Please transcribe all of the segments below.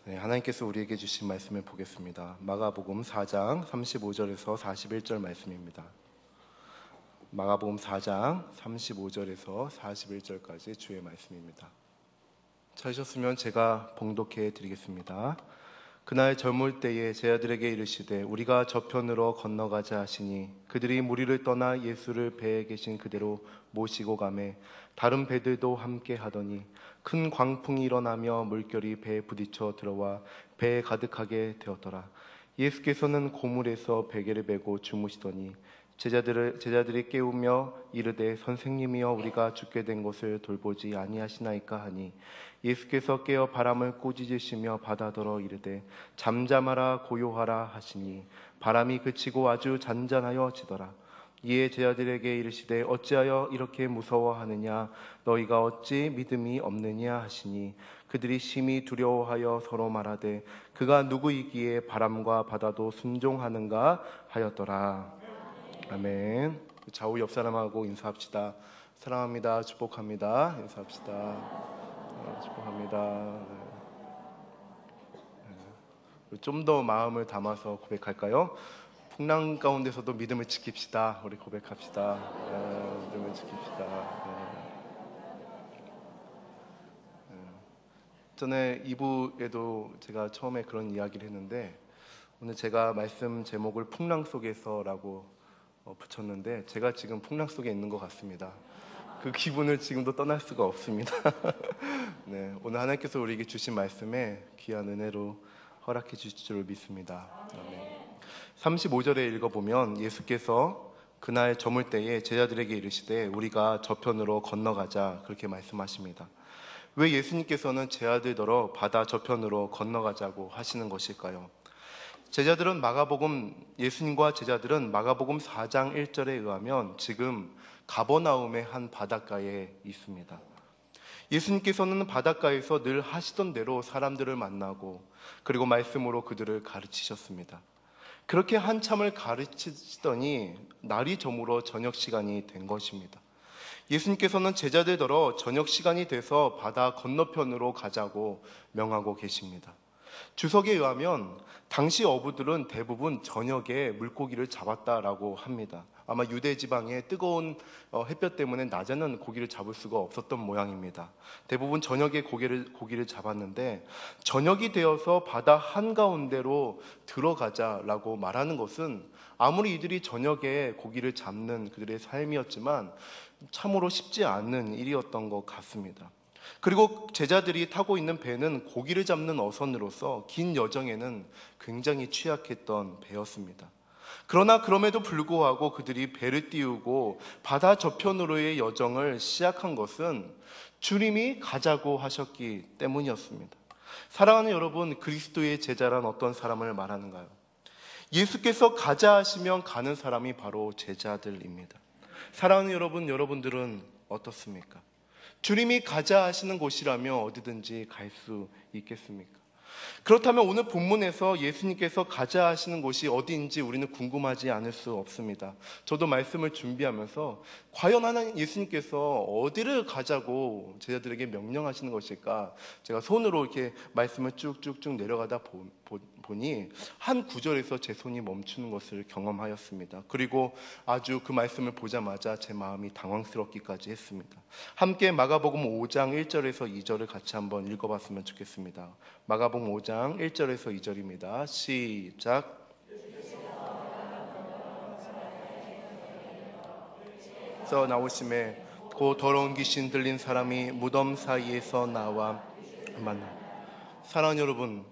네, 하나님께서 우리에게 주신 말씀을 보겠습니다. 마가복음 4장 35절에서 41절 말씀입니다. 마가복음 4장 35절에서 41절까지 주의 말씀입니다. 찾으셨으면 제가 봉독해 드리겠습니다. 그날 젊을 때에 제자들에게 이르시되 우리가 저편으로 건너가자 하시니 그들이 무리를 떠나 예수를 배에 계신 그대로 모시고 가매 다른 배들도 함께 하더니 큰 광풍이 일어나며 물결이 배에 부딪혀 들어와 배에 가득하게 되었더라. 예수께서는 고물에서 베개를 메고 주무시더니 제자들이 깨우며 이르되 선생님이여 우리가 죽게 된 것을 돌보지 아니하시나이까 하니 예수께서 깨어 바람을 꾸짖으시며 바다더러 이르되 잠잠하라 고요하라 하시니 바람이 그치고 아주 잔잔하여 지더라. 이에 제자들에게 이르시되 어찌하여 이렇게 무서워하느냐 너희가 어찌 믿음이 없느냐 하시니 그들이 심히 두려워하여 서로 말하되 그가 누구이기에 바람과 바다도 순종하는가 하였더라. 아멘. 좌우 옆 사람하고 인사합시다. 사랑합니다. 축복합니다. 인사합시다. 축복합니다. 좀 더 마음을 담아서 고백할까요? 풍랑 가운데서도 믿음을 지킵시다. 우리 고백합시다. 믿음을 지킵시다. 전에 2부에도 제가 처음에 그런 이야기를 했는데 오늘 제가 말씀 제목을 풍랑 속에서라고 붙였는데 제가 지금 풍랑 속에 있는 것 같습니다. 그 기분을 지금도 떠날 수가 없습니다. 네, 오늘 하나님께서 우리에게 주신 말씀에 귀한 은혜로 허락해 주실 줄 믿습니다. 아멘. 35절에 읽어보면 예수께서 그날 저물 때에 제자들에게 이르시되 우리가 저편으로 건너가자 그렇게 말씀하십니다. 왜 예수님께서는 제자들더러 바다 저편으로 건너가자고 하시는 것일까요? 예수님과 제자들은 마가복음 4장 1절에 의하면 지금 가버나움의 한 바닷가에 있습니다. 예수님께서는 바닷가에서 늘 하시던 대로 사람들을 만나고 그리고 말씀으로 그들을 가르치셨습니다. 그렇게 한참을 가르치시더니 날이 저물어 저녁 시간이 된 것입니다. 예수님께서는 제자들더러 저녁 시간이 돼서 바다 건너편으로 가자고 명하고 계십니다. 주석에 의하면 당시 어부들은 대부분 저녁에 물고기를 잡았다라고 합니다. 아마 유대 지방의 뜨거운 햇볕 때문에 낮에는 고기를 잡을 수가 없었던 모양입니다. 대부분 저녁에 고기를 잡았는데 저녁이 되어서 바다 한가운데로 들어가자라고 말하는 것은 아무리 이들이 저녁에 고기를 잡는 그들의 삶이었지만 참으로 쉽지 않은 일이었던 것 같습니다. 그리고 제자들이 타고 있는 배는 고기를 잡는 어선으로서 긴 여정에는 굉장히 취약했던 배였습니다. 그러나 그럼에도 불구하고 그들이 배를 띄우고 바다 저편으로의 여정을 시작한 것은 주님이 가자고 하셨기 때문이었습니다. 사랑하는 여러분, 그리스도의 제자란 어떤 사람을 말하는가요? 예수께서 가자 하시면 가는 사람이 바로 제자들입니다. 사랑하는 여러분, 여러분들은 어떻습니까? 주님이 가자 하시는 곳이라면 어디든지 갈 수 있겠습니까? 그렇다면 오늘 본문에서 예수님께서 가자 하시는 곳이 어디인지 우리는 궁금하지 않을 수 없습니다. 저도 말씀을 준비하면서 과연 하나님 예수님께서 어디를 가자고 제자들에게 명령하시는 것일까? 제가 손으로 이렇게 말씀을 쭉쭉쭉 내려가다 보니 한 구절에서 제 손이 멈추는 것을 경험하였습니다. 그리고 아주 그 말씀을 보자마자 제 마음이 당황스럽기까지 했습니다. 함께 마가복음 5장 1절에서 2절을 같이 한번 읽어봤으면 좋겠습니다. 마가복음 5장 1절에서 2절입니다. 시작. 서 나오심에 그 더러운 귀신 들린 사람이 무덤 사이에서 나와 만나. 사랑하는 여러분,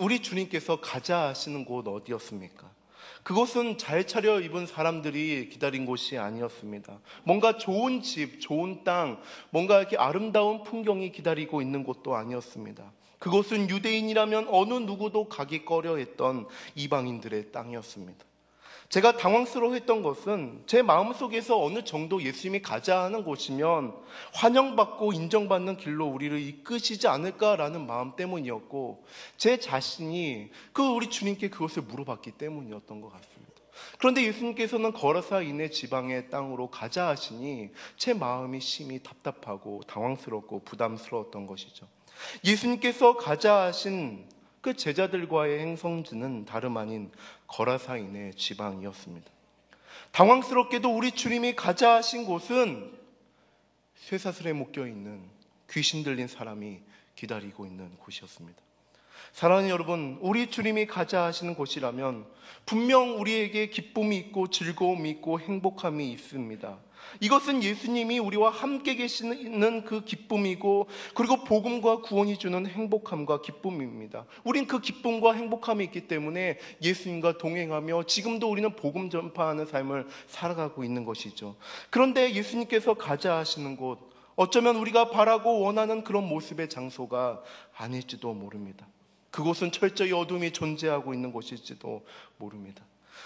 우리 주님께서 가자 하시는 곳 어디였습니까? 그곳은 잘 차려입은 사람들이 기다린 곳이 아니었습니다. 뭔가 좋은 집, 좋은 땅, 뭔가 이렇게 아름다운 풍경이 기다리고 있는 곳도 아니었습니다. 그곳은 유대인이라면 어느 누구도 가기 꺼려했던 이방인들의 땅이었습니다. 제가 당황스러워했던 것은 제 마음속에서 어느 정도 예수님이 가자 하는 곳이면 환영받고 인정받는 길로 우리를 이끄시지 않을까라는 마음 때문이었고 제 자신이 우리 주님께 그것을 물어봤기 때문이었던 것 같습니다. 그런데 예수님께서는 거라사 이네 지방의 땅으로 가자 하시니 제 마음이 심히 답답하고 당황스럽고 부담스러웠던 것이죠. 예수님께서 가자 하신 그 제자들과의 행성지는 다름 아닌 거라사인의 지방이었습니다. 당황스럽게도 우리 주님이 가자 하신 곳은 쇠사슬에 묶여있는 귀신 들린 사람이 기다리고 있는 곳이었습니다. 사랑하는 여러분, 우리 주님이 가자 하시는 곳이라면 분명 우리에게 기쁨이 있고 즐거움이 있고 행복함이 있습니다. 이것은 예수님이 우리와 함께 계시는 그 기쁨이고, 그리고 복음과 구원이 주는 행복함과 기쁨입니다. 우린 그 기쁨과 행복함이 있기 때문에 예수님과 동행하며 지금도 우리는 복음 전파하는 삶을 살아가고 있는 것이죠. 그런데 예수님께서 가자 하시는 곳, 어쩌면 우리가 바라고 원하는 그런 모습의 장소가 아닐지도 모릅니다. 그곳은 철저히 어둠이 존재하고 있는 곳일지도 모릅니다.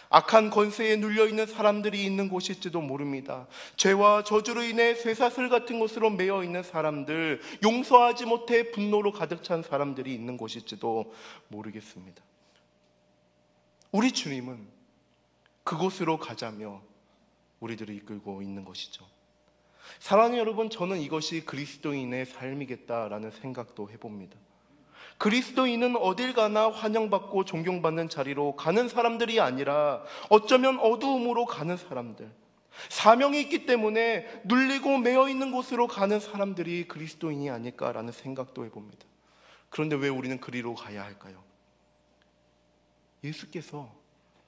악한 권세에 눌려있는 사람들이 있는 곳일지도 모릅니다. 죄와 저주로 인해 쇠사슬 같은 곳으로 매여있는 사람들, 용서하지 못해 분노로 가득 찬 사람들이 있는 곳일지도 모르겠습니다. 우리 주님은 그곳으로 가자며 우리들을 이끌고 있는 것이죠. 사랑하는 여러분, 저는 이것이 그리스도인의 삶이겠다라는 생각도 해봅니다. 그리스도인은 어딜 가나 환영받고 존경받는 자리로 가는 사람들이 아니라 어쩌면 어두움으로 가는 사람들, 사명이 있기 때문에 눌리고 매여있는 곳으로 가는 사람들이 그리스도인이 아닐까라는 생각도 해봅니다. 그런데 왜 우리는 그리로 가야 할까요? 예수께서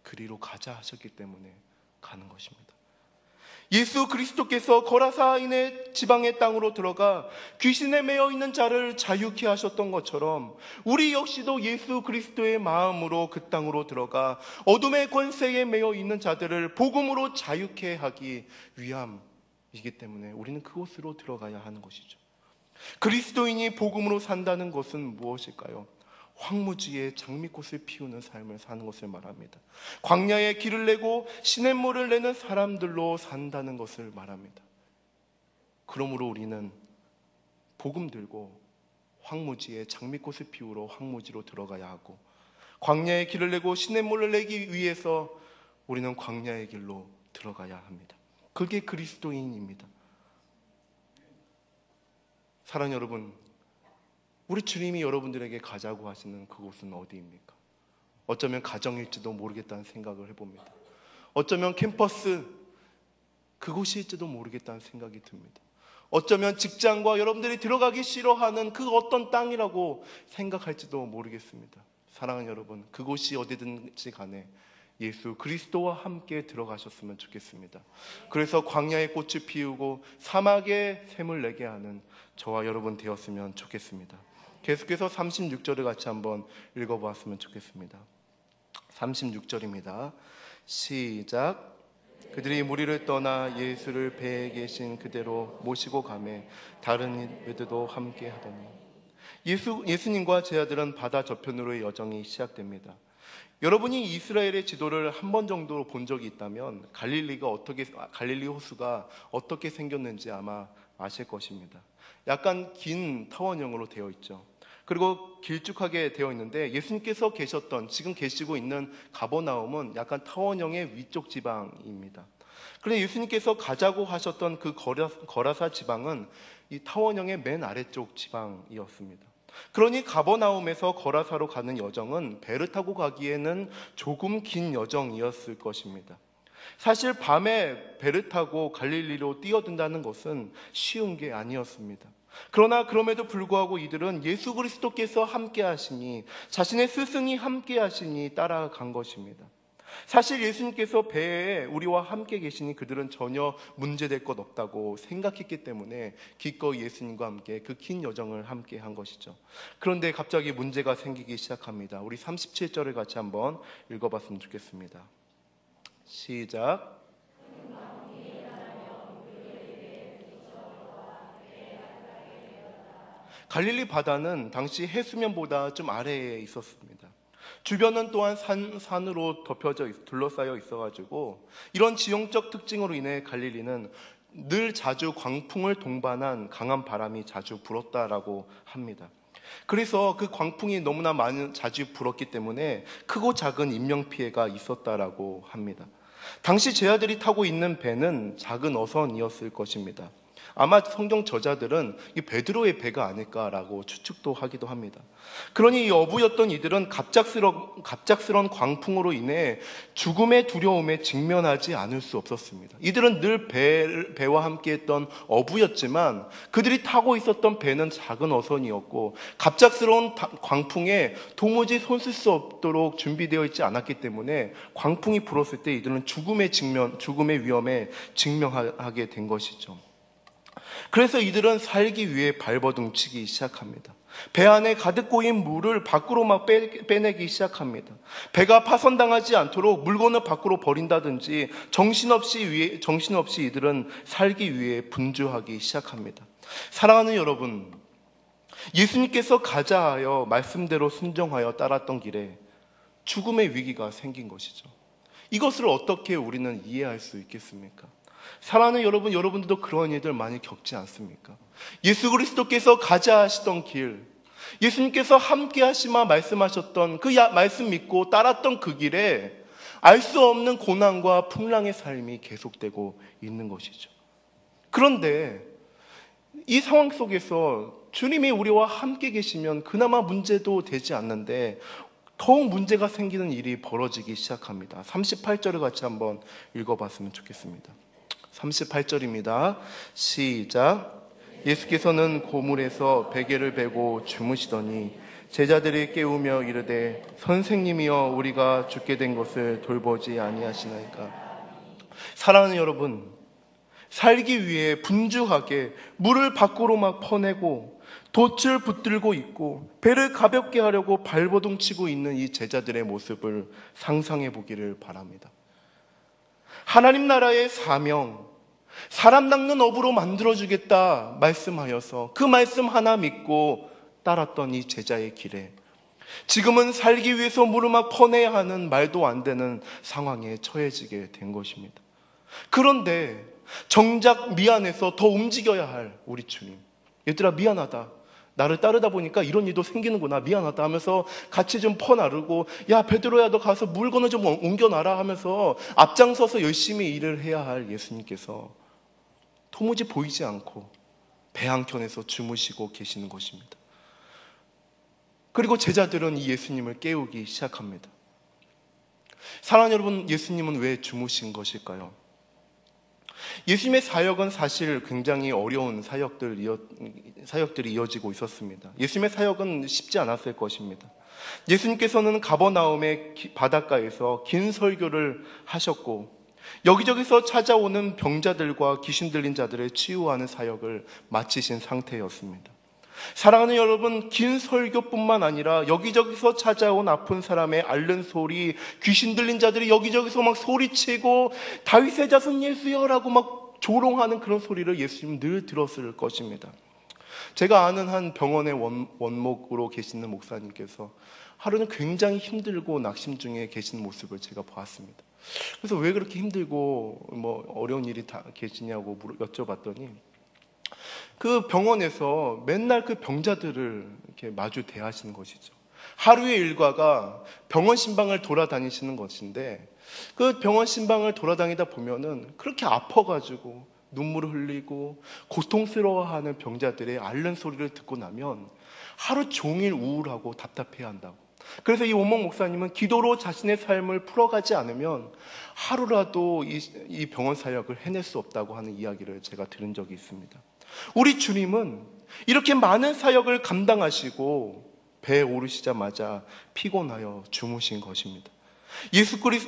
그리로 가자 하셨기 때문에 가는 것입니다. 예수 그리스도께서 거라사인의 지방의 땅으로 들어가 귀신에 매여 있는 자를 자유케 하셨던 것처럼 우리 역시도 예수 그리스도의 마음으로 그 땅으로 들어가 어둠의 권세에 매여 있는 자들을 복음으로 자유케 하기 위함이기 때문에 우리는 그곳으로 들어가야 하는 것이죠. 그리스도인이 복음으로 산다는 것은 무엇일까요? 황무지에 장미꽃을 피우는 삶을 사는 것을 말합니다. 광야에 길을 내고 시냇물을 내는 사람들로 산다는 것을 말합니다. 그러므로 우리는 복음 들고 황무지에 장미꽃을 피우러 황무지로 들어가야 하고, 광야에 길을 내고 시냇물을 내기 위해서 우리는 광야의 길로 들어가야 합니다. 그게 그리스도인입니다. 사랑하는 여러분, 우리 주님이 여러분들에게 가자고 하시는 그곳은 어디입니까? 어쩌면 가정일지도 모르겠다는 생각을 해봅니다. 어쩌면 캠퍼스, 그곳일지도 모르겠다는 생각이 듭니다. 어쩌면 직장과 여러분들이 들어가기 싫어하는 그 어떤 땅이라고 생각할지도 모르겠습니다. 사랑하는 여러분, 그곳이 어디든지 간에 예수 그리스도와 함께 들어가셨으면 좋겠습니다. 그래서 광야에 꽃을 피우고 사막에 샘을 내게 하는 저와 여러분 되었으면 좋겠습니다. 계속해서 36절을 같이 한번 읽어보았으면 좋겠습니다. 36절입니다. 시작. 그들이 무리를 떠나 예수를 배에 계신 그대로 모시고 가매 다른 이들도 함께 하더니, 예수님과 제자들은 바다 저편으로의 여정이 시작됩니다. 여러분이 이스라엘의 지도를 한 번 정도 본 적이 있다면 갈릴리 호수가 어떻게 생겼는지 아마 아실 것입니다. 약간 긴 타원형으로 되어 있죠. 그리고 길쭉하게 되어 있는데 예수님께서 계셨던, 지금 계시고 있는 가버나움은 약간 타원형의 위쪽 지방입니다. 그런데 예수님께서 가자고 하셨던 그 거라사 지방은 이 타원형의 맨 아래쪽 지방이었습니다. 그러니 가버나움에서 거라사로 가는 여정은 배를 타고 가기에는 조금 긴 여정이었을 것입니다. 사실 밤에 배를 타고 갈릴리로 뛰어든다는 것은 쉬운 게 아니었습니다. 그러나 그럼에도 불구하고 이들은 예수 그리스도께서 함께 하시니, 자신의 스승이 함께 하시니 따라간 것입니다. 사실 예수님께서 배에 우리와 함께 계시니 그들은 전혀 문제될 것 없다고 생각했기 때문에 기꺼이 예수님과 함께 그 긴 여정을 함께 한 것이죠. 그런데 갑자기 문제가 생기기 시작합니다. 우리 37절을 같이 한번 읽어봤으면 좋겠습니다. 시작. 갈릴리 바다는 당시 해수면보다 좀 아래에 있었습니다. 주변은 또한 산으로 둘러싸여 있어가지고 이런 지형적 특징으로 인해 갈릴리는 늘 자주 광풍을 동반한 강한 바람이 자주 불었다라고 합니다. 그래서 그 광풍이 너무나 자주 불었기 때문에 크고 작은 인명피해가 있었다라고 합니다. 당시 제자들이 타고 있는 배는 작은 어선이었을 것입니다. 아마 성경 저자들은 이 베드로의 배가 아닐까라고 추측도 하기도 합니다. 그러니 이 어부였던 이들은 갑작스러운 광풍으로 인해 죽음의 두려움에 직면하지 않을 수 없었습니다. 이들은 늘 배와 함께했던 어부였지만 그들이 타고 있었던 배는 작은 어선이었고 갑작스러운 광풍에 도무지 손쓸 수 없도록 준비되어 있지 않았기 때문에 광풍이 불었을 때 이들은 죽음의 위험에 직면하게 된 것이죠. 그래서 이들은 살기 위해 발버둥치기 시작합니다. 배 안에 가득 고인 물을 밖으로 막 빼내기 시작합니다. 배가 파손당하지 않도록 물건을 밖으로 버린다든지 정신없이 이들은 살기 위해 분주하기 시작합니다. 사랑하는 여러분, 예수님께서 가자 하여 말씀대로 순종하여 따랐던 길에 죽음의 위기가 생긴 것이죠. 이것을 어떻게 우리는 이해할 수 있겠습니까? 사랑하는 여러분, 여러분들도 그런 일들 많이 겪지 않습니까? 예수 그리스도께서 가자 하시던 길, 예수님께서 함께 하시마 말씀하셨던 그 말씀 믿고 따랐던 그 길에 알 수 없는 고난과 풍랑의 삶이 계속되고 있는 것이죠. 그런데 이 상황 속에서 주님이 우리와 함께 계시면 그나마 문제도 되지 않는데 더욱 문제가 생기는 일이 벌어지기 시작합니다. 38절을 같이 한번 읽어봤으면 좋겠습니다. 38절입니다. 시작. 예수께서는 고물에서 베개를 베고 주무시더니 제자들이 깨우며 이르되 선생님이여 우리가 죽게 된 것을 돌보지 아니하시나이까. 사랑하는 여러분, 살기 위해 분주하게 물을 밖으로 막 퍼내고 돛을 붙들고 있고 배를 가볍게 하려고 발버둥 치고 있는 이 제자들의 모습을 상상해 보기를 바랍니다. 하나님 나라의 사명, 사람 낚는 어부로 만들어주겠다 말씀하여서 그 말씀 하나 믿고 따랐던 이 제자의 길에 지금은 살기 위해서 물을 막 퍼내야 하는 말도 안 되는 상황에 처해지게 된 것입니다. 그런데 정작 미안해서 더 움직여야 할 우리 주님, 얘들아 미안하다, 나를 따르다 보니까 이런 일도 생기는구나, 미안하다 하면서 같이 좀 퍼나르고, 야 베드로야 너 가서 물건을 좀 옮겨놔라 하면서 앞장서서 열심히 일을 해야 할 예수님께서 도무지 보이지 않고 배 한켠에서 주무시고 계시는 것입니다. 그리고 제자들은 이 예수님을 깨우기 시작합니다. 사랑하는 여러분, 예수님은 왜 주무신 것일까요? 예수님의 사역은 사실 굉장히 어려운 사역들이 이어지고 있었습니다. 예수님의 사역은 쉽지 않았을 것입니다. 예수님께서는 가버나움의 바닷가에서 긴 설교를 하셨고 여기저기서 찾아오는 병자들과 귀신 들린 자들을 치유하는 사역을 마치신 상태였습니다. 사랑하는 여러분, 긴 설교뿐만 아니라 여기저기서 찾아온 아픈 사람의 앓는 소리, 귀신 들린 자들이 여기저기서 막 소리치고 다윗의 자손 예수여라고 막 조롱하는 그런 소리를 예수님은 늘 들었을 것입니다. 제가 아는 한 병원의 원목으로 계시는 목사님께서 하루는 굉장히 힘들고 낙심 중에 계신 모습을 제가 보았습니다. 그래서 왜 그렇게 힘들고 뭐 어려운 일이 다 계시냐고 여쭤봤더니 그 병원에서 맨날 그 병자들을 이렇게 마주 대하시는 것이죠. 하루의 일과가 병원 신방을 돌아다니시는 것인데 그 병원 신방을 돌아다니다 보면은 그렇게 아파가지고 눈물을 흘리고 고통스러워하는 병자들의 앓는 소리를 듣고 나면 하루 종일 우울하고 답답해한다고. 그래서 이 원목 목사님은 기도로 자신의 삶을 풀어가지 않으면 하루라도 이 병원 사역을 해낼 수 없다고 하는 이야기를 제가 들은 적이 있습니다. 우리 주님은 이렇게 많은 사역을 감당하시고 배에 오르시자마자 피곤하여 주무신 것입니다.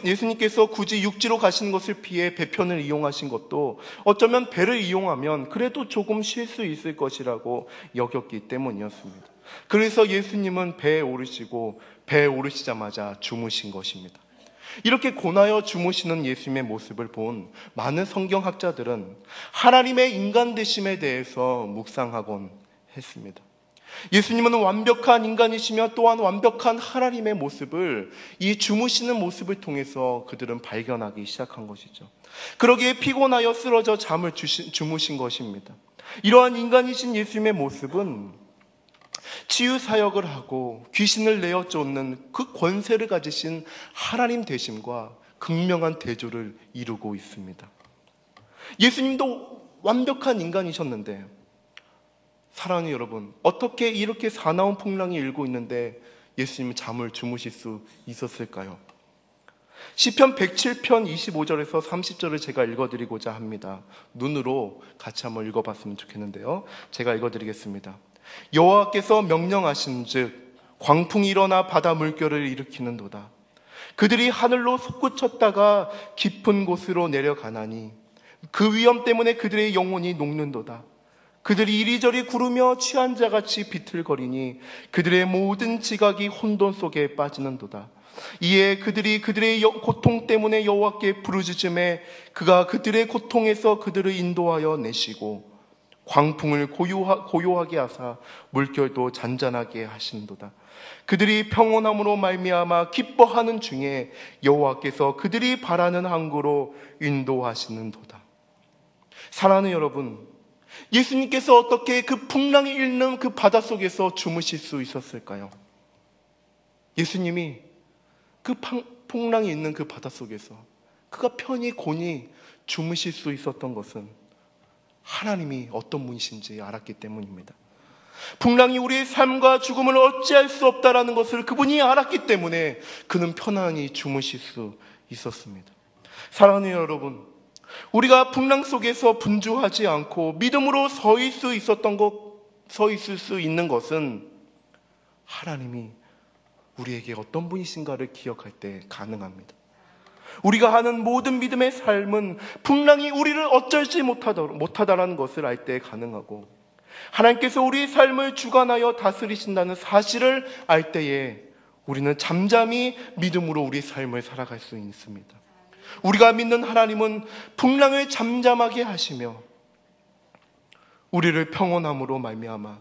예수님께서 굳이 육지로 가시는 것을 피해 배편을 이용하신 것도 어쩌면 배를 이용하면 그래도 조금 쉴 수 있을 것이라고 여겼기 때문이었습니다. 그래서 예수님은 배에 오르시고 배에 오르시자마자 주무신 것입니다. 이렇게 고나여 주무시는 예수님의 모습을 본 많은 성경학자들은 하나님의 인간 되심에 대해서 묵상하곤 했습니다. 예수님은 완벽한 인간이시며 또한 완벽한 하나님의 모습을 이 주무시는 모습을 통해서 그들은 발견하기 시작한 것이죠. 그러기에 피곤하여 쓰러져 잠을 주무신 것입니다. 이러한 인간이신 예수님의 모습은 치유 사역을 하고 귀신을 내어 쫓는 그 권세를 가지신 하나님 되심과 극명한 대조를 이루고 있습니다. 예수님도 완벽한 인간이셨는데, 사랑하는 여러분, 어떻게 이렇게 사나운 풍랑이 일고 있는데 예수님은 잠을 주무실 수 있었을까요? 시편 107편 25절에서 30절을 제가 읽어드리고자 합니다. 눈으로 같이 한번 읽어봤으면 좋겠는데요, 제가 읽어드리겠습니다. 여호와께서 명령하신즉 광풍이 일어나 바다 물결을 일으키는도다. 그들이 하늘로 솟구쳤다가 깊은 곳으로 내려가나니 그 위험 때문에 그들의 영혼이 녹는도다. 그들이 이리저리 구르며 취한 자같이 비틀거리니 그들의 모든 지각이 혼돈 속에 빠지는도다. 이에 그들이 그들의 고통 때문에 여호와께 부르짖음에 그가 그들의 고통에서 그들을 인도하여 내시고 광풍을 고요하게 하사 물결도 잔잔하게 하신도다. 그들이 평온함으로 말미암아 기뻐하는 중에 여호와께서 그들이 바라는 항구로 인도하시는도다. 사랑하는 여러분, 예수님께서 어떻게 그 풍랑이 일는 그 바닷속에서 주무실 수 있었을까요? 예수님이 그 풍랑이 있는 그 바닷속에서 그가 편히 곤히 주무실 수 있었던 것은 하나님이 어떤 분이신지 알았기 때문입니다. 풍랑이 우리의 삶과 죽음을 어찌할 수 없다라는 것을 그분이 알았기 때문에 그는 편안히 주무실 수 있었습니다. 사랑하는 여러분, 우리가 풍랑 속에서 분주하지 않고 믿음으로 서 있을 수 있는 것은 하나님이 우리에게 어떤 분이신가를 기억할 때 가능합니다. 우리가 하는 모든 믿음의 삶은 풍랑이 우리를 어쩔지 못하다라는 것을 알 때 가능하고, 하나님께서 우리의 삶을 주관하여 다스리신다는 사실을 알 때에 우리는 잠잠히 믿음으로 우리의 삶을 살아갈 수 있습니다. 우리가 믿는 하나님은 풍랑을 잠잠하게 하시며 우리를 평온함으로 말미암아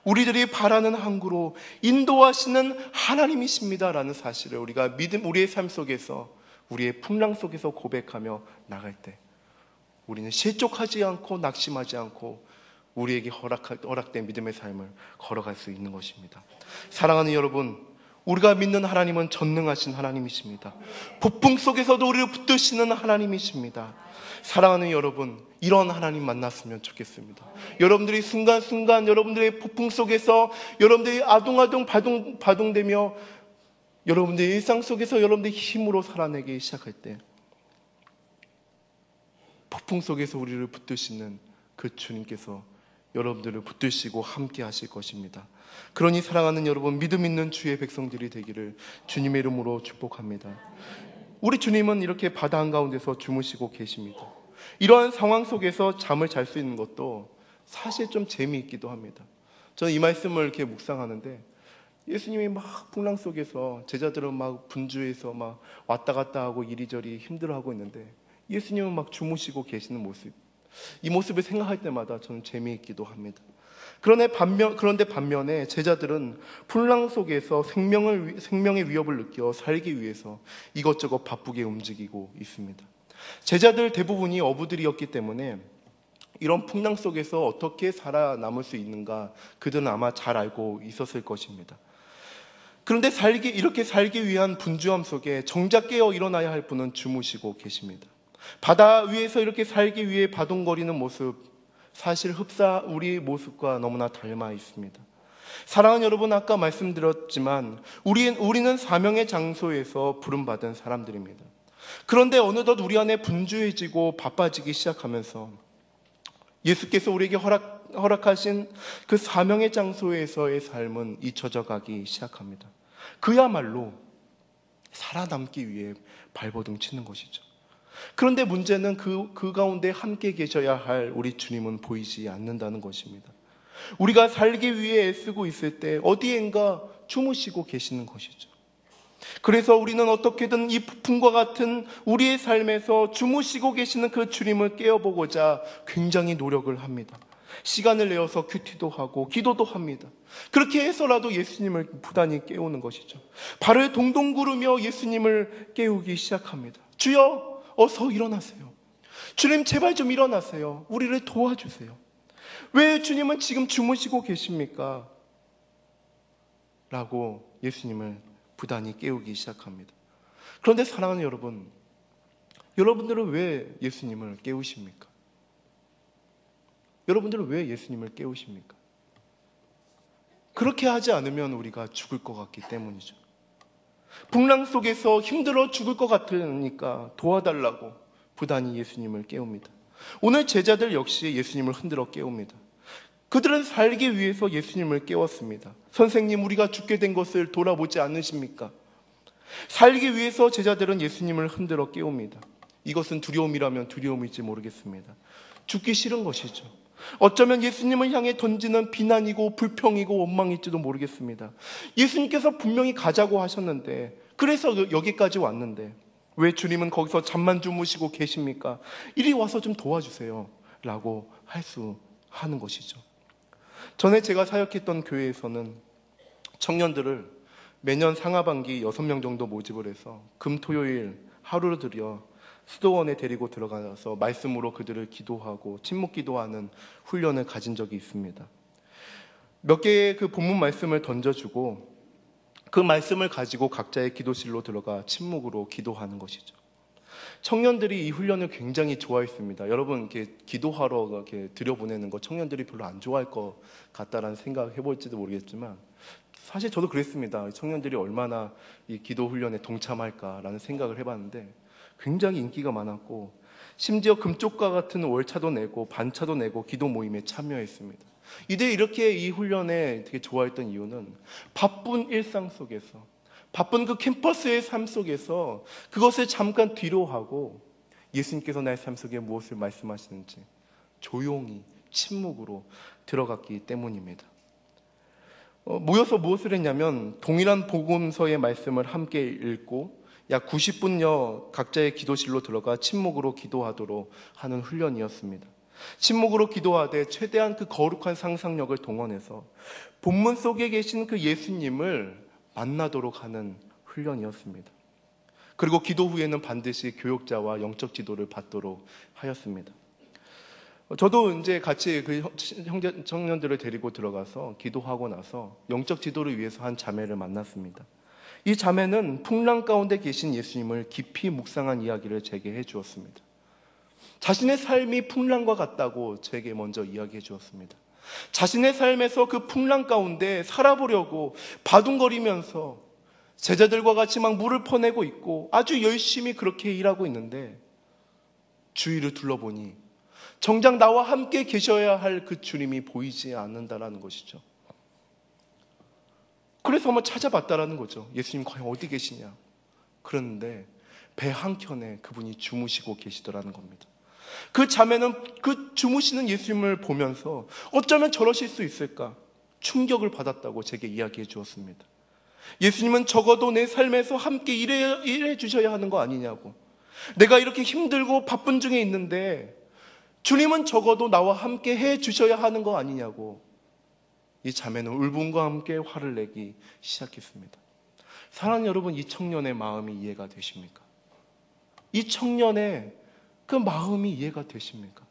우리들이 바라는 항구로 인도하시는 하나님이십니다라는 사실을 우리가 우리의 삶 속에서, 우리의 풍랑 속에서 고백하며 나갈 때 우리는 실족하지 않고 낙심하지 않고 우리에게 허락된 믿음의 삶을 걸어갈 수 있는 것입니다. 사랑하는 여러분, 우리가 믿는 하나님은 전능하신 하나님이십니다. 폭풍 속에서도 우리를 붙드시는 하나님이십니다. 사랑하는 여러분, 이런 하나님 만났으면 좋겠습니다. 여러분들이 순간순간 여러분들의 폭풍 속에서 여러분들이 아둥아둥 바둥대며 여러분들의 일상 속에서 여러분들의 힘으로 살아내기 시작할 때 폭풍 속에서 우리를 붙드시는 그 주님께서 여러분들을 붙드시고 함께 하실 것입니다. 그러니 사랑하는 여러분, 믿음 있는 주의 백성들이 되기를 주님의 이름으로 축복합니다. 우리 주님은 이렇게 바다 한가운데서 주무시고 계십니다. 이러한 상황 속에서 잠을 잘 수 있는 것도 사실 좀 재미있기도 합니다. 저는 이 말씀을 이렇게 묵상하는데, 예수님이 막 풍랑 속에서 제자들은 막 분주해서 막 왔다 갔다 하고 이리저리 힘들어하고 있는데 예수님은 막 주무시고 계시는 모습, 이 모습을 생각할 때마다 저는 재미있기도 합니다. 그런데 반면에 제자들은 풍랑 속에서 생명의 위협을 느껴 살기 위해서 이것저것 바쁘게 움직이고 있습니다. 제자들 대부분이 어부들이었기 때문에 이런 풍랑 속에서 어떻게 살아남을 수 있는가 그들은 아마 잘 알고 있었을 것입니다. 그런데 이렇게 살기 위한 분주함 속에 정작 깨어 일어나야 할 분은 주무시고 계십니다. 바다 위에서 이렇게 살기 위해 바둥거리는 모습, 사실 흡사 우리 모습과 너무나 닮아 있습니다. 사랑하는 여러분, 아까 말씀드렸지만 우리는 사명의 장소에서 부름받은 사람들입니다. 그런데 어느덧 우리 안에 분주해지고 바빠지기 시작하면서 예수께서 우리에게 허락하신 그 사명의 장소에서의 삶은 잊혀져 가기 시작합니다. 그야말로 살아남기 위해 발버둥 치는 것이죠. 그런데 문제는 그 가운데 함께 계셔야 할 우리 주님은 보이지 않는다는 것입니다. 우리가 살기 위해 애쓰고 있을 때 어디엔가 주무시고 계시는 것이죠. 그래서 우리는 어떻게든 이 폭풍과 같은 우리의 삶에서 주무시고 계시는 그 주님을 깨워보고자 굉장히 노력을 합니다. 시간을 내어서 큐티도 하고 기도도 합니다. 그렇게 해서라도 예수님을 부단히 깨우는 것이죠. 발을 동동 구르며 예수님을 깨우기 시작합니다. 주여, 어서 일어나세요. 주님, 제발 좀 일어나세요. 우리를 도와주세요. 왜 주님은 지금 주무시고 계십니까? 라고 예수님을 부단히 깨우기 시작합니다. 그런데 사랑하는 여러분, 여러분들은 왜 예수님을 깨우십니까? 여러분들은 왜 예수님을 깨우십니까? 그렇게 하지 않으면 우리가 죽을 것 같기 때문이죠. 풍랑 속에서 힘들어 죽을 것 같으니까 도와달라고 부단히 예수님을 깨웁니다. 오늘 제자들 역시 예수님을 흔들어 깨웁니다. 그들은 살기 위해서 예수님을 깨웠습니다. 선생님, 우리가 죽게 된 것을 돌아보지 않으십니까? 살기 위해서 제자들은 예수님을 흔들어 깨웁니다. 이것은 두려움이라면 두려움일지 모르겠습니다. 죽기 싫은 것이죠. 어쩌면 예수님을 향해 던지는 비난이고 불평이고 원망일지도 모르겠습니다. 예수님께서 분명히 가자고 하셨는데, 그래서 여기까지 왔는데 왜 주님은 거기서 잠만 주무시고 계십니까? 이리 와서 좀 도와주세요 라고 하는 것이죠. 전에 제가 사역했던 교회에서는 청년들을 매년 상하반기 6명 정도 모집을 해서 금, 토요일 하루를 들여 수도원에 데리고 들어가서 말씀으로 그들을 기도하고 침묵 기도하는 훈련을 가진 적이 있습니다. 몇 개의 그 본문 말씀을 던져주고 그 말씀을 가지고 각자의 기도실로 들어가 침묵으로 기도하는 것이죠. 청년들이 이 훈련을 굉장히 좋아했습니다. 여러분, 이렇게 기도하러 이렇게 들여보내는 거 청년들이 별로 안 좋아할 것 같다라는 생각을 해볼지도 모르겠지만, 사실 저도 그랬습니다. 청년들이 얼마나 이 기도 훈련에 동참할까라는 생각을 해봤는데 굉장히 인기가 많았고, 심지어 금쪽과 같은 월차도 내고 반차도 내고 기도 모임에 참여했습니다. 이들이 이렇게 이 훈련에 되게 좋아했던 이유는 바쁜 일상 속에서, 바쁜 그 캠퍼스의 삶 속에서 그것을 잠깐 뒤로 하고 예수님께서 나의 삶 속에 무엇을 말씀하시는지 조용히 침묵으로 들어갔기 때문입니다. 모여서 무엇을 했냐면 동일한 복음서의 말씀을 함께 읽고 약 90분여 각자의 기도실로 들어가 침묵으로 기도하도록 하는 훈련이었습니다. 침묵으로 기도하되 최대한 그 거룩한 상상력을 동원해서 본문 속에 계신 그 예수님을 만나도록 하는 훈련이었습니다. 그리고 기도 후에는 반드시 교육자와 영적 지도를 받도록 하였습니다. 저도 이제 같이 그 청년들을 데리고 들어가서 기도하고 나서 영적 지도를 위해서 한 자매를 만났습니다. 이 자매는 풍랑 가운데 계신 예수님을 깊이 묵상한 이야기를 제게 해주었습니다. 자신의 삶이 풍랑과 같다고 제게 먼저 이야기해 주었습니다. 자신의 삶에서 그 풍랑 가운데 살아보려고 바둥거리면서 제자들과 같이 막 물을 퍼내고 있고 아주 열심히 그렇게 일하고 있는데 주위를 둘러보니 정작 나와 함께 계셔야 할 그 주님이 보이지 않는다라는 것이죠. 그래서 한번 찾아봤다라는 거죠. 예수님 과연 어디 계시냐. 그런데 배 한켠에 그분이 주무시고 계시더라는 겁니다. 그 자매는 그 주무시는 예수님을 보면서 어쩌면 저러실 수 있을까 충격을 받았다고 제게 이야기해 주었습니다. 예수님은 적어도 내 삶에서 함께 일해 주셔야 하는 거 아니냐고. 내가 이렇게 힘들고 바쁜 중에 있는데 주님은 적어도 나와 함께 해 주셔야 하는 거 아니냐고. 이 자매는 울분과 함께 화를 내기 시작했습니다. 사랑하는 여러분, 이 청년의 마음이 이해가 되십니까? 이 청년의 그 마음이 이해가 되십니까?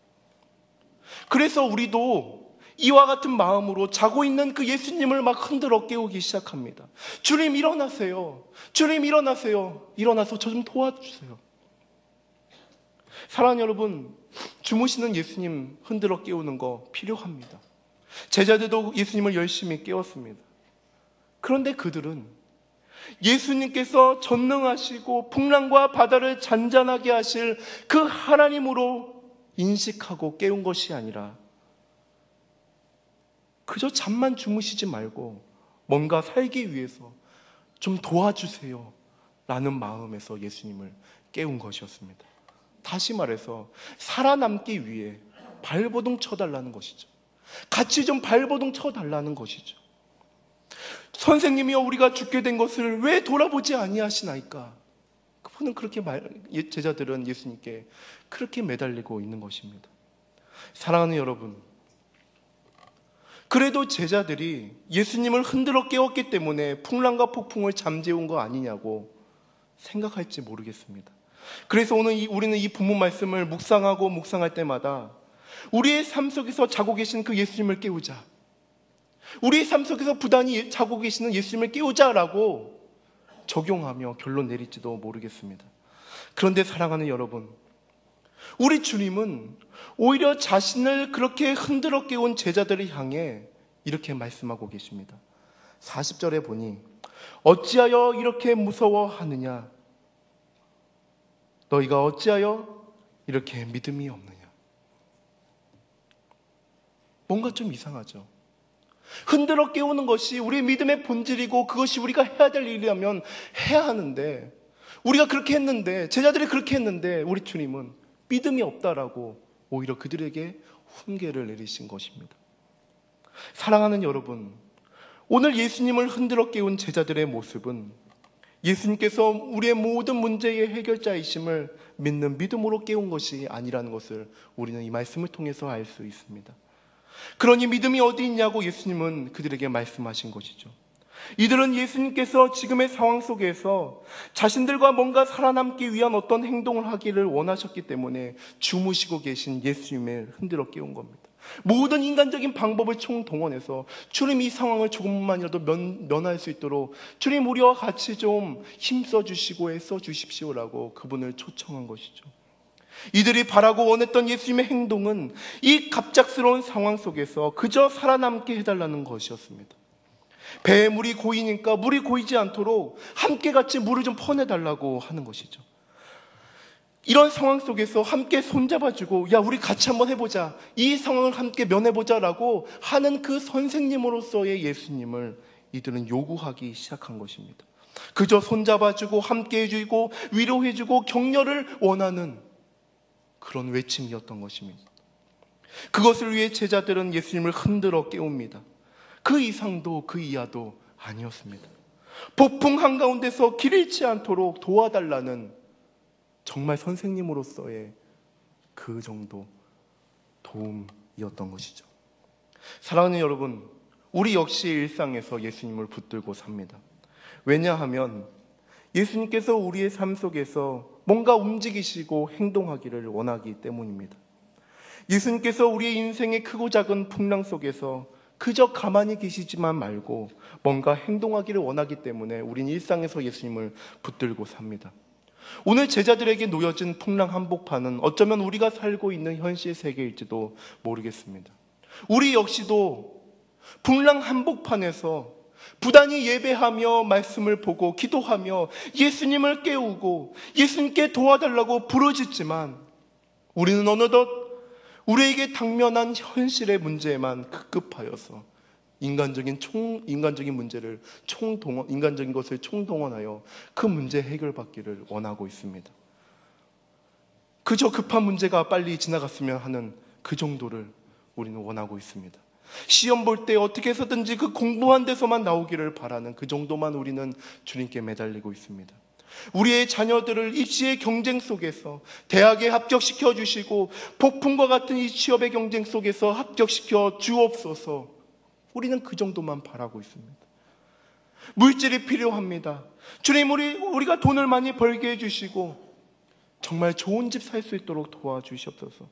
그래서 우리도 이와 같은 마음으로 자고 있는 그 예수님을 막 흔들어 깨우기 시작합니다. 주님 일어나세요. 주님 일어나세요. 일어나서 저 좀 도와주세요. 사랑하는 여러분, 주무시는 예수님 흔들어 깨우는 거 필요합니다. 제자들도 예수님을 열심히 깨웠습니다. 그런데 그들은 예수님께서 전능하시고 풍랑과 바다를 잔잔하게 하실 그 하나님으로 인식하고 깨운 것이 아니라 그저 잠만 주무시지 말고 뭔가 살기 위해서 좀 도와주세요 라는 마음에서 예수님을 깨운 것이었습니다. 다시 말해서 살아남기 위해 발버둥 쳐달라는 것이죠. 같이 좀 발버둥 쳐달라는 것이죠. 선생님이여, 우리가 죽게 된 것을 왜 돌아보지 아니하시나이까? 그분은 그렇게 제자들은 예수님께 그렇게 매달리고 있는 것입니다. 사랑하는 여러분, 그래도 제자들이 예수님을 흔들어 깨웠기 때문에 풍랑과 폭풍을 잠재운 거 아니냐고 생각할지 모르겠습니다. 그래서 오늘 우리는 이 본문 말씀을 묵상할 때마다 우리의 삶 속에서 자고 계신 그 예수님을 깨우자, 우리의 삶 속에서 부단히 자고 계시는 예수님을 깨우자라고 적용하며 결론 내릴지도 모르겠습니다. 그런데 사랑하는 여러분, 우리 주님은 오히려 자신을 그렇게 흔들어 깨운 제자들을 향해 이렇게 말씀하고 계십니다. 40절에 보니 어찌하여 이렇게 무서워하느냐? 너희가 어찌하여 이렇게 믿음이 없느냐? 뭔가 좀 이상하죠. 흔들어 깨우는 것이 우리의 믿음의 본질이고 그것이 우리가 해야 될 일이라면 해야 하는데, 우리가 그렇게 했는데, 제자들이 그렇게 했는데 우리 주님은 믿음이 없다라고 오히려 그들에게 훈계를 내리신 것입니다. 사랑하는 여러분, 오늘 예수님을 흔들어 깨운 제자들의 모습은 예수님께서 우리의 모든 문제의 해결자이심을 믿는 믿음으로 깨운 것이 아니라는 것을 우리는 이 말씀을 통해서 알 수 있습니다. 그러니 믿음이 어디 있냐고 예수님은 그들에게 말씀하신 것이죠. 이들은 예수님께서 지금의 상황 속에서 자신들과 뭔가 살아남기 위한 어떤 행동을 하기를 원하셨기 때문에 주무시고 계신 예수님을 흔들어 깨운 겁니다. 모든 인간적인 방법을 총동원해서 주님 이 상황을 조금만이라도 면할 수 있도록 주님 우리와 같이 좀 힘써 주시고 애써 주십시오라고 그분을 초청한 것이죠. 이들이 바라고 원했던 예수님의 행동은 이 갑작스러운 상황 속에서 그저 살아남게 해달라는 것이었습니다. 배에 물이 고이니까 물이 고이지 않도록 함께 같이 물을 좀 퍼내달라고 하는 것이죠. 이런 상황 속에서 함께 손잡아주고 야 우리 같이 한번 해보자, 이 상황을 함께 면해보자라고 하는 그 선생님으로서의 예수님을 이들은 요구하기 시작한 것입니다. 그저 손잡아주고 함께 해주고 위로해주고 격려를 원하는 그런 외침이었던 것입니다. 그것을 위해 제자들은 예수님을 흔들어 깨웁니다. 그 이상도 그 이하도 아니었습니다. 폭풍 한가운데서 길 잃지 않도록 도와달라는 정말 선생님으로서의 그 정도 도움이었던 것이죠. 사랑하는 여러분, 우리 역시 일상에서 예수님을 붙들고 삽니다. 왜냐하면 예수님께서 우리의 삶 속에서 뭔가 움직이시고 행동하기를 원하기 때문입니다. 예수님께서 우리의 인생의 크고 작은 풍랑 속에서 그저 가만히 계시지만 말고 뭔가 행동하기를 원하기 때문에 우린 일상에서 예수님을 붙들고 삽니다. 오늘 제자들에게 놓여진 풍랑 한복판은 어쩌면 우리가 살고 있는 현실 세계일지도 모르겠습니다. 우리 역시도 풍랑 한복판에서 부단히 예배하며 말씀을 보고 기도하며 예수님을 깨우고 예수님께 도와달라고 부르짖지만 우리는 어느덧 우리에게 당면한 현실의 문제에만 급급하여서 인간적인 문제를 인간적인 것을 총동원하여 그 문제 해결받기를 원하고 있습니다. 그저 급한 문제가 빨리 지나갔으면 하는 그 정도를 우리는 원하고 있습니다. 시험 볼 때 어떻게 해서든지 그 공부한 데서만 나오기를 바라는 그 정도만 우리는 주님께 매달리고 있습니다. 우리의 자녀들을 입시의 경쟁 속에서 대학에 합격시켜 주시고 폭풍과 같은 이 취업의 경쟁 속에서 합격시켜 주옵소서, 우리는 그 정도만 바라고 있습니다. 물질이 필요합니다. 주님, 우리가 돈을 많이 벌게 해주시고 정말 좋은 집 살 수 있도록 도와주시옵소서.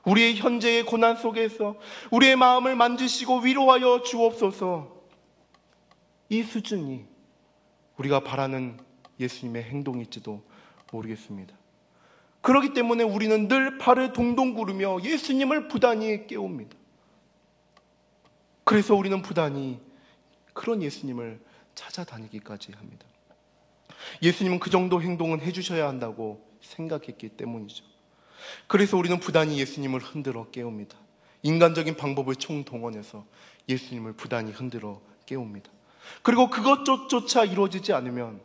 우리의 현재의 고난 속에서 우리의 마음을 만지시고 위로하여 주옵소서. 이 수준이 우리가 바라는 예수님의 행동일지도 모르겠습니다. 그렇기 때문에 우리는 늘 발을 동동 구르며 예수님을 부단히 깨웁니다. 그래서 우리는 부단히 그런 예수님을 찾아다니기까지 합니다. 예수님은 그 정도 행동은 해주셔야 한다고 생각했기 때문이죠. 그래서 우리는 부단히 예수님을 흔들어 깨웁니다. 인간적인 방법을 총동원해서 예수님을 부단히 흔들어 깨웁니다. 그리고 그것조차 이루어지지 않으면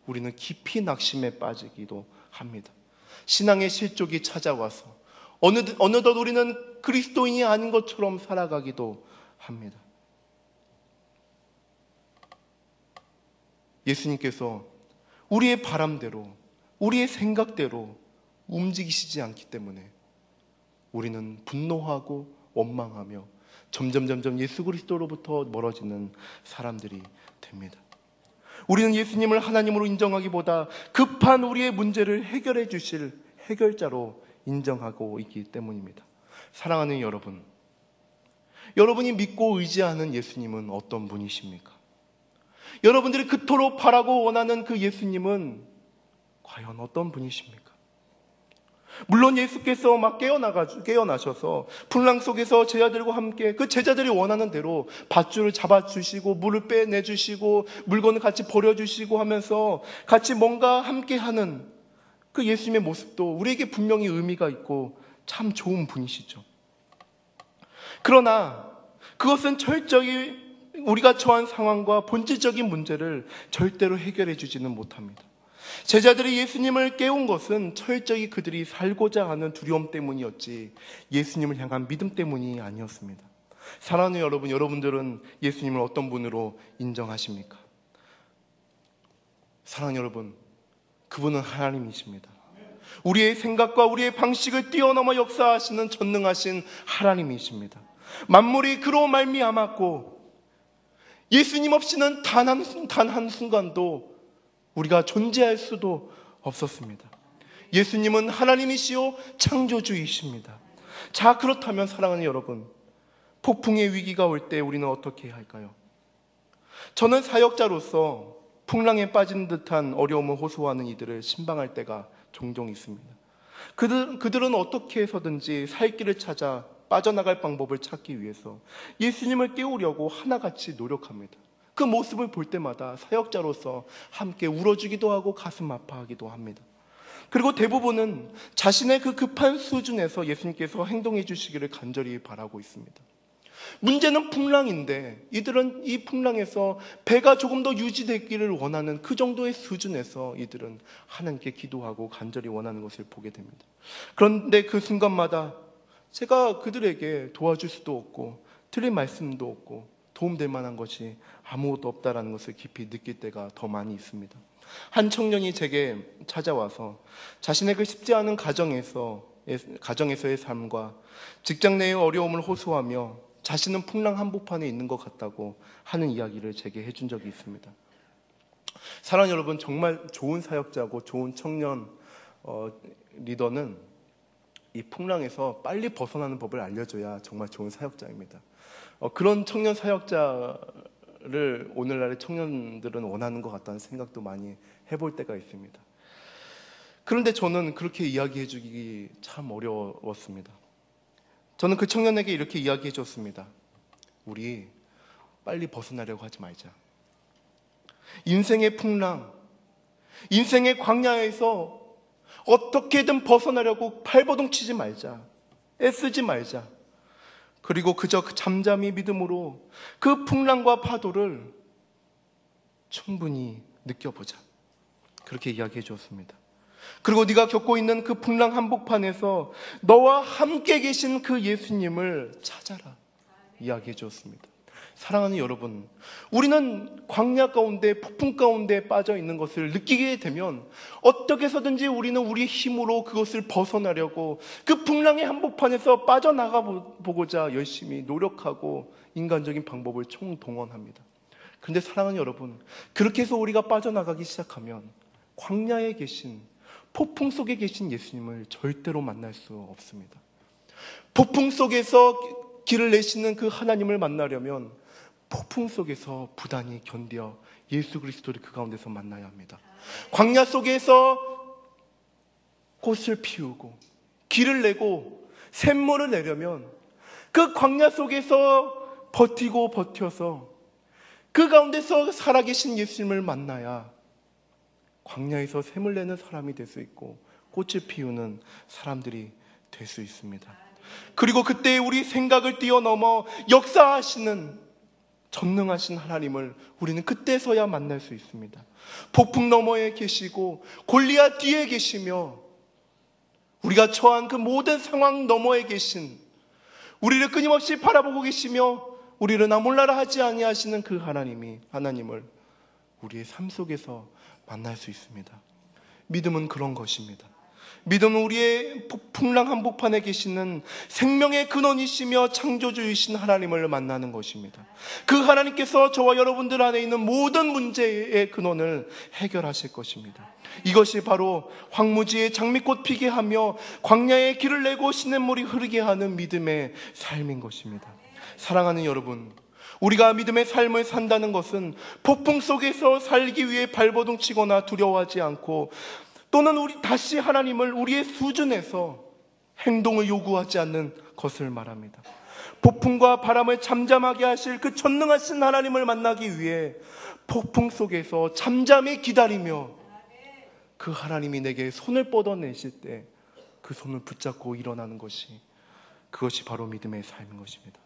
우리는 깊이 낙심에 빠지기도 합니다. 신앙의 실족이 찾아와서 어느덧 우리는 그리스도인이 아닌 것처럼 살아가기도 합니다. 예수님께서 우리의 바람대로, 우리의 생각대로 움직이시지 않기 때문에 우리는 분노하고 원망하며 점점 예수 그리스도로부터 멀어지는 사람들이 됩니다. 우리는 예수님을 하나님으로 인정하기보다 급한 우리의 문제를 해결해 주실 해결자로 인정하고 있기 때문입니다. 사랑하는 여러분, 여러분이 믿고 의지하는 예수님은 어떤 분이십니까? 여러분들이 그토록 바라고 원하는 그 예수님은 과연 어떤 분이십니까? 물론 예수께서 막 깨어나셔서 풍랑 속에서 제자들과 함께 그 제자들이 원하는 대로 밧줄을 잡아주시고 물을 빼내주시고 물건을 같이 버려주시고 하면서 같이 뭔가 함께하는 그 예수님의 모습도 우리에게 분명히 의미가 있고 참 좋은 분이시죠. 그러나 그것은 철저히 우리가 처한 상황과 본질적인 문제를 절대로 해결해 주지는 못합니다. 제자들이 예수님을 깨운 것은 철저히 그들이 살고자 하는 두려움 때문이었지 예수님을 향한 믿음 때문이 아니었습니다. 사랑하는 여러분, 여러분들은 예수님을 어떤 분으로 인정하십니까? 사랑하는 여러분, 그분은 하나님이십니다. 우리의 생각과 우리의 방식을 뛰어넘어 역사하시는 전능하신 하나님이십니다. 만물이 그로 말미암았고 예수님 없이는 단 한 순간도 우리가 존재할 수도 없었습니다. 예수님은 하나님이시요 창조주이십니다. 자, 그렇다면 사랑하는 여러분, 폭풍의 위기가 올 때 우리는 어떻게 해야 할까요? 저는 사역자로서 풍랑에 빠진 듯한 어려움을 호소하는 이들을 신방할 때가 종종 있습니다. 그들은 어떻게 해서든지 살 길을 찾아 빠져나갈 방법을 찾기 위해서 예수님을 깨우려고 하나같이 노력합니다. 그 모습을 볼 때마다 사역자로서 함께 울어주기도 하고 가슴 아파하기도 합니다. 그리고 대부분은 자신의 그 급한 수준에서 예수님께서 행동해 주시기를 간절히 바라고 있습니다. 문제는 풍랑인데 이들은 이 풍랑에서 배가 조금 더 유지되기를 원하는 그 정도의 수준에서 이들은 하나님께 기도하고 간절히 원하는 것을 보게 됩니다. 그런데 그 순간마다 제가 그들에게 도와줄 수도 없고 드릴 말씀도 없고 도움될 만한 것이 아무것도 없다라는 것을 깊이 느낄 때가 더 많이 있습니다. 한 청년이 제게 찾아와서 자신의 그 쉽지 않은 가정에서의 삶과 직장 내의 어려움을 호소하며 자신은 풍랑 한복판에 있는 것 같다고 하는 이야기를 제게 해준 적이 있습니다. 사랑하는 여러분, 정말 좋은 사역자고 좋은 청년 리더는 이 풍랑에서 빨리 벗어나는 법을 알려줘야 정말 좋은 사역자입니다. 그런 청년 사역자를 오늘날의 청년들은 원하는 것 같다는 생각도 많이 해볼 때가 있습니다. 그런데 저는 그렇게 이야기해 주기 참 어려웠습니다. 저는 그 청년에게 이렇게 이야기해 줬습니다. 우리 빨리 벗어나려고 하지 말자. 인생의 풍랑, 인생의 광야에서 어떻게든 벗어나려고 발버둥 치지 말자. 애쓰지 말자. 그리고 그저 잠잠히 믿음으로 그 풍랑과 파도를 충분히 느껴보자. 그렇게 이야기해 줬습니다. 그리고 네가 겪고 있는 그 풍랑 한복판에서 너와 함께 계신 그 예수님을 찾아라. 이야기해 줬습니다. 사랑하는 여러분, 우리는 광야 가운데, 폭풍 가운데 빠져 있는 것을 느끼게 되면 어떻게 해서든지 우리는 우리의 힘으로 그것을 벗어나려고 그 풍랑의 한복판에서 빠져나가 보고자 열심히 노력하고 인간적인 방법을 총동원합니다. 그런데 사랑하는 여러분, 그렇게 해서 우리가 빠져나가기 시작하면 광야에 계신, 폭풍 속에 계신 예수님을 절대로 만날 수 없습니다. 폭풍 속에서 길을 내시는 그 하나님을 만나려면 폭풍 속에서 부단히 견뎌 예수 그리스도를 그 가운데서 만나야 합니다. 광야 속에서 꽃을 피우고 길을 내고 샘물을 내려면 그 광야 속에서 버텨서 그 가운데서 살아계신 예수님을 만나야 광야에서 샘을 내는 사람이 될 수 있고 꽃을 피우는 사람들이 될 수 있습니다. 그리고 그때 우리 생각을 뛰어넘어 역사하시는 전능하신 하나님을 우리는 그때서야 만날 수 있습니다. 폭풍 너머에 계시고 골리앗 뒤에 계시며 우리가 처한 그 모든 상황 너머에 계신, 우리를 끊임없이 바라보고 계시며 우리를 나몰라라 하지 아니하시는 그 하나님을 우리의 삶 속에서 만날 수 있습니다. 믿음은 그런 것입니다. 믿음은 우리의 풍랑 한복판에 계시는 생명의 근원이시며 창조주이신 하나님을 만나는 것입니다. 그 하나님께서 저와 여러분들 안에 있는 모든 문제의 근원을 해결하실 것입니다. 이것이 바로 황무지에 장미꽃 피게 하며 광야에 길을 내고 시냇물이 흐르게 하는 믿음의 삶인 것입니다. 사랑하는 여러분, 우리가 믿음의 삶을 산다는 것은 폭풍 속에서 살기 위해 발버둥 치거나 두려워하지 않고 또는 다시 하나님을 우리의 수준에서 행동을 요구하지 않는 것을 말합니다. 폭풍과 바람을 잠잠하게 하실 그 전능하신 하나님을 만나기 위해 폭풍 속에서 잠잠히 기다리며 그 하나님이 내게 손을 뻗어내실 때 그 손을 붙잡고 일어나는 것이, 그것이 바로 믿음의 삶인 것입니다.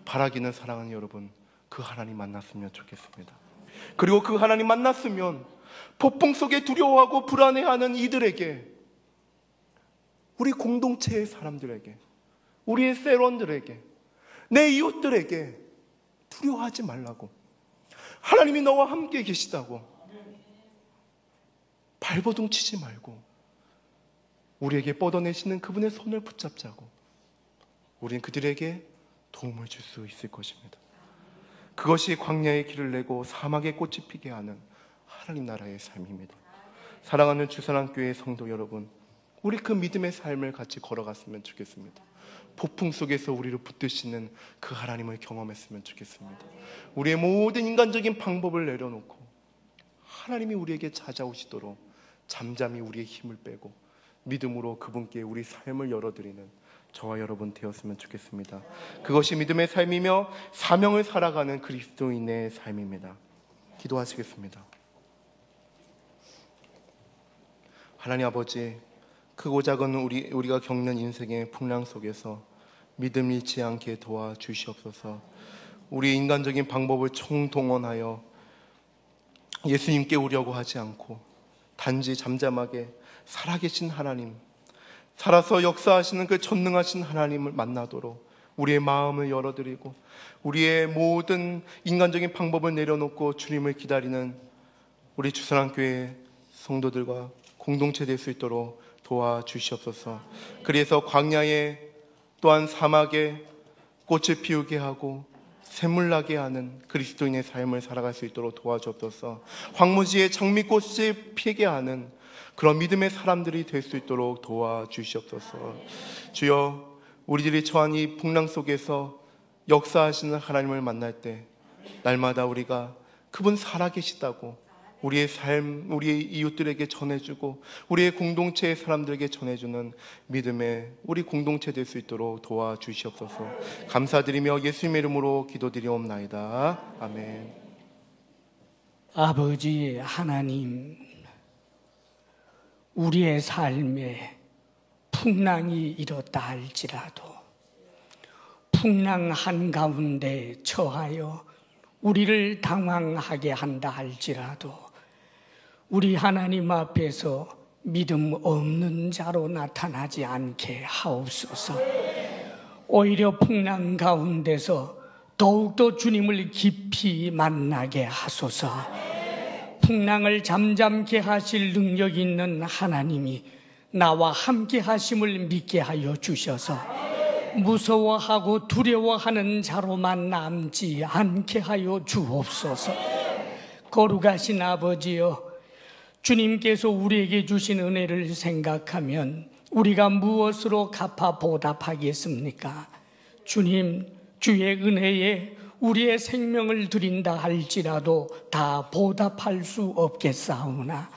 바라기는 사랑하는 여러분, 그 하나님 만났으면 좋겠습니다. 그리고 그 하나님 만났으면 폭풍 속에 두려워하고 불안해하는 이들에게, 우리 공동체의 사람들에게, 우리의 세론들에게, 내 이웃들에게 두려워하지 말라고, 하나님이 너와 함께 계시다고, 발버둥 치지 말고 우리에게 뻗어내시는 그분의 손을 붙잡자고, 우린 그들에게 도움을 줄 수 있을 것입니다. 그것이 광야의 길을 내고 사막에 꽃이 피게 하는 하나님 나라의 삶입니다. 사랑하는 주사랑교회 성도 여러분, 우리 그 믿음의 삶을 같이 걸어갔으면 좋겠습니다. 폭풍 속에서 우리를 붙드시는 그 하나님을 경험했으면 좋겠습니다. 우리의 모든 인간적인 방법을 내려놓고 하나님이 우리에게 찾아오시도록 잠잠히 우리의 힘을 빼고 믿음으로 그분께 우리 삶을 열어드리는 저와 여러분 되었으면 좋겠습니다. 그것이 믿음의 삶이며 사명을 살아가는 그리스도인의 삶입니다. 기도하시겠습니다. 하나님 아버지, 크고 작은 우리가 겪는 인생의 풍랑 속에서 믿음 잃지 않게 도와주시옵소서. 우리의 인간적인 방법을 총동원하여 예수님께 오려고 하지 않고 단지 잠잠하게 살아계신 하나님, 살아서 역사하시는 그 전능하신 하나님을 만나도록 우리의 마음을 열어드리고 우리의 모든 인간적인 방법을 내려놓고 주님을 기다리는 우리 주사랑교회 성도들과 공동체 될 수 있도록 도와주시옵소서. 그래서 광야에 또한 사막에 꽃을 피우게 하고 샘물나게 하는 그리스도인의 삶을 살아갈 수 있도록 도와주옵소서. 황무지에 장미꽃을 피게 하는 그런 믿음의 사람들이 될 수 있도록 도와주시옵소서. 주여, 우리들이 처한 이 풍랑 속에서 역사하시는 하나님을 만날 때 날마다 우리가 그분 살아계시다고 우리의 삶, 우리의 이웃들에게 전해주고 우리의 공동체의 사람들에게 전해주는 믿음의 우리 공동체 될 수 있도록 도와주시옵소서. 감사드리며 예수님의 이름으로 기도드리옵나이다. 아멘. 아버지 하나님, 우리의 삶에 풍랑이 일었다 할지라도 풍랑 한가운데 처하여 우리를 당황하게 한다 할지라도 우리 하나님 앞에서 믿음 없는 자로 나타나지 않게 하옵소서. 오히려 풍랑 가운데서 더욱더 주님을 깊이 만나게 하소서. 풍랑을 잠잠케 하실 능력 있는 하나님이 나와 함께 하심을 믿게 하여 주셔서 무서워하고 두려워하는 자로만 남지 않게 하여 주옵소서. 거룩하신 아버지여, 주님께서 우리에게 주신 은혜를 생각하면 우리가 무엇으로 갚아 보답하겠습니까? 주님, 주의 은혜에 우리의 생명을 드린다 할지라도 다 보답할 수 없겠사오나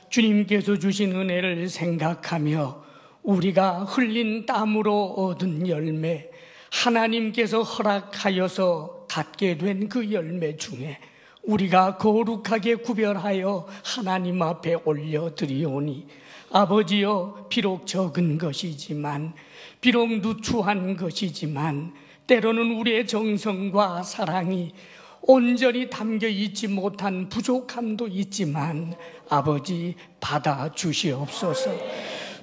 주님께서 주신 은혜를 생각하며 우리가 흘린 땀으로 얻은 열매, 하나님께서 허락하여서 갖게 된 그 열매 중에 우리가 거룩하게 구별하여 하나님 앞에 올려드리오니 아버지여, 비록 적은 것이지만, 비록 누추한 것이지만, 때로는 우리의 정성과 사랑이 온전히 담겨 있지 못한 부족함도 있지만 아버지 받아주시옵소서.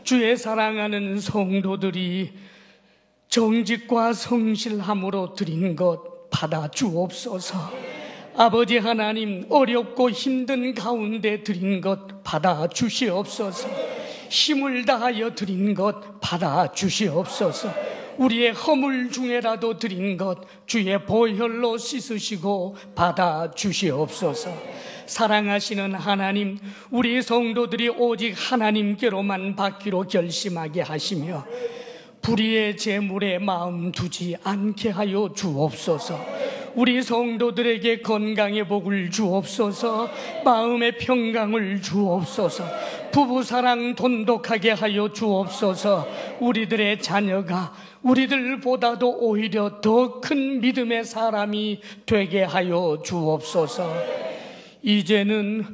주의 사랑하는 성도들이 정직과 성실함으로 드린 것 받아주옵소서. 아버지 하나님, 어렵고 힘든 가운데 드린 것 받아주시옵소서. 힘을 다하여 드린 것 받아주시옵소서. 우리의 허물 중에라도 드린 것 주의 보혈로 씻으시고 받아주시옵소서. 사랑하시는 하나님, 우리 성도들이 오직 하나님께로만 받기로 결심하게 하시며 불의의 재물에 마음 두지 않게 하여 주옵소서. 우리 성도들에게 건강의 복을 주옵소서. 마음의 평강을 주옵소서. 부부사랑 돈독하게 하여 주옵소서. 우리들의 자녀가 우리들보다도 오히려 더 큰 믿음의 사람이 되게 하여 주옵소서. 이제는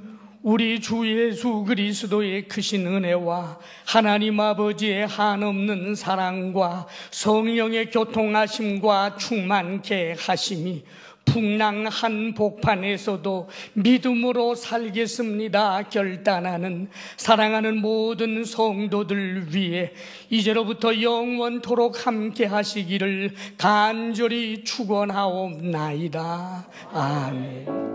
우리 주 예수 그리스도의 크신 은혜와 하나님 아버지의 한없는 사랑과 성령의 교통하심과 충만케 하심이 풍랑한 복판에서도 믿음으로 살겠습니다 결단하는 사랑하는 모든 성도들 위해 이제로부터 영원토록 함께 하시기를 간절히 축원하옵나이다. 아멘.